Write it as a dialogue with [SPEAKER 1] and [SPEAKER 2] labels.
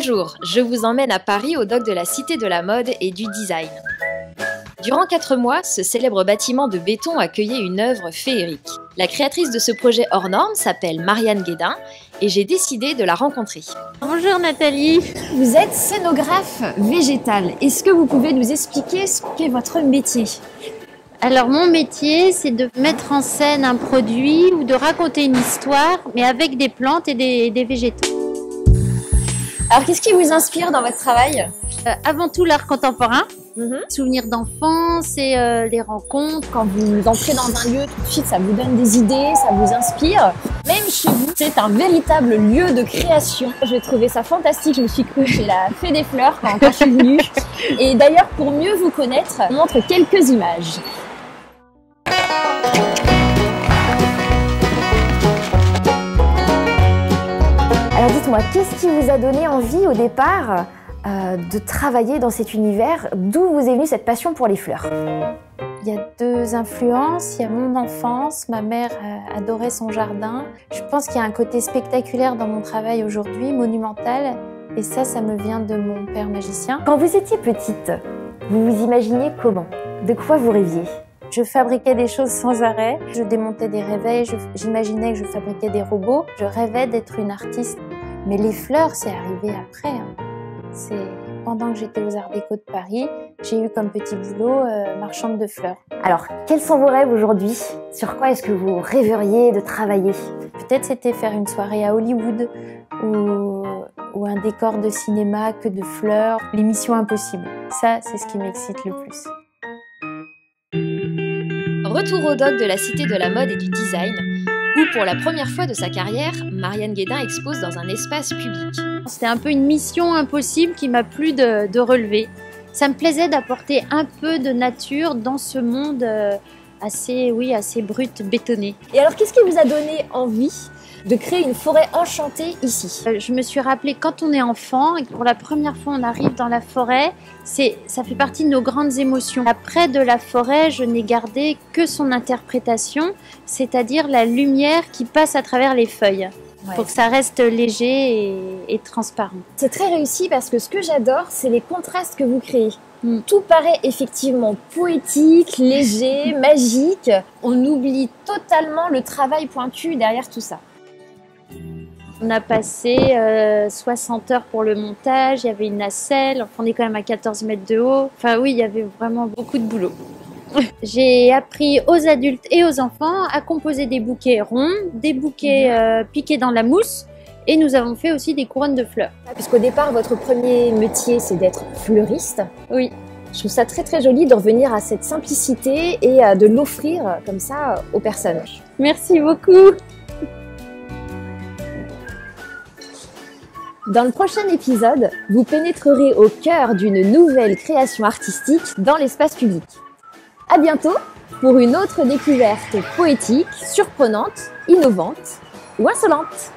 [SPEAKER 1] Bonjour, je vous emmène à Paris au dock de la Cité de la Mode et du Design. Durant 4 mois, ce célèbre bâtiment de béton accueillait une œuvre féerique. La créatrice de ce projet hors norme s'appelle Marianne Guédin et j'ai décidé de la rencontrer.
[SPEAKER 2] Bonjour Nathalie.
[SPEAKER 1] Vous êtes scénographe végétale. Est-ce que vous pouvez nous expliquer ce qu'est votre métier ?
[SPEAKER 2] Alors mon métier, c'est de mettre en scène un produit ou de raconter une histoire, mais avec des plantes et des végétaux.
[SPEAKER 1] Alors qu'est-ce qui vous inspire dans votre travail ?
[SPEAKER 2] Avant tout l'art contemporain, souvenirs d'enfance et les rencontres.
[SPEAKER 1] Quand vous entrez dans un lieu, tout de suite ça vous donne des idées, ça vous inspire. Même chez vous, c'est un véritable lieu de création. J'ai trouvé ça fantastique, je me suis crue chez la Fée des Fleurs quand je suis venue. Et d'ailleurs, pour mieux vous connaître, je vous montre quelques images. Alors dites-moi, qu'est-ce qui vous a donné envie au départ de travailler dans cet univers? D'où vous est venue cette passion pour les fleurs?
[SPEAKER 2] Il y a deux influences, il y a mon enfance, ma mère adorait son jardin. Je pense qu'il y a un côté spectaculaire dans mon travail aujourd'hui, monumental, et ça me vient de mon père magicien.
[SPEAKER 1] Quand vous étiez petite, vous vous imaginiez comment? De quoi vous rêviez?
[SPEAKER 2] Je fabriquais des choses sans arrêt, je démontais des réveils, j'imaginais que je fabriquais des robots. Je rêvais d'être une artiste. Mais les fleurs, c'est arrivé après. C'est pendant que j'étais aux Arts Déco de Paris, j'ai eu comme petit boulot marchande de fleurs.
[SPEAKER 1] Alors, quels sont vos rêves aujourd'hui? Sur quoi est-ce que vous rêveriez de travailler?
[SPEAKER 2] Peut-être c'était faire une soirée à Hollywood ou un décor de cinéma que de fleurs. L'émission Impossible, ça c'est ce qui m'excite le plus.
[SPEAKER 1] Retour au dock de la Cité de la Mode et du Design, où pour la première fois de sa carrière, Marianne Guédin expose dans un espace public.
[SPEAKER 2] C'était un peu une mission impossible qui m'a plu de relever. Ça me plaisait d'apporter un peu de nature dans ce monde assez brut, bétonné.
[SPEAKER 1] Et alors, qu'est-ce qui vous a donné envie de créer une forêt enchantée ici?
[SPEAKER 2] Je me suis rappelé quand on est enfant et que pour la première fois on arrive dans la forêt, ça fait partie de nos grandes émotions. Après de la forêt, je n'ai gardé que son interprétation, c'est-à-dire la lumière qui passe à travers les feuilles. Ouais. Pour que ça reste léger et transparent.
[SPEAKER 1] C'est très réussi parce que ce que j'adore, c'est les contrastes que vous créez. Tout paraît effectivement poétique, léger, magique. On oublie totalement le travail pointu derrière tout ça.
[SPEAKER 2] On a passé 60 heures pour le montage, il y avait une nacelle, enfin, on est quand même à 14 mètres de haut. Enfin oui, il y avait vraiment beaucoup de boulot. J'ai appris aux adultes et aux enfants à composer des bouquets ronds, des bouquets piqués dans la mousse, et nous avons fait aussi des couronnes de fleurs.
[SPEAKER 1] Puisqu'au départ, votre premier métier, c'est d'être fleuriste.
[SPEAKER 2] Oui.
[SPEAKER 1] Je trouve ça très très joli de revenir à cette simplicité et de l'offrir comme ça aux personnes.
[SPEAKER 2] Merci beaucoup.
[SPEAKER 1] Dans le prochain épisode, vous pénétrerez au cœur d'une nouvelle création artistique dans l'espace public. À bientôt pour une autre découverte poétique, surprenante, innovante ou insolente.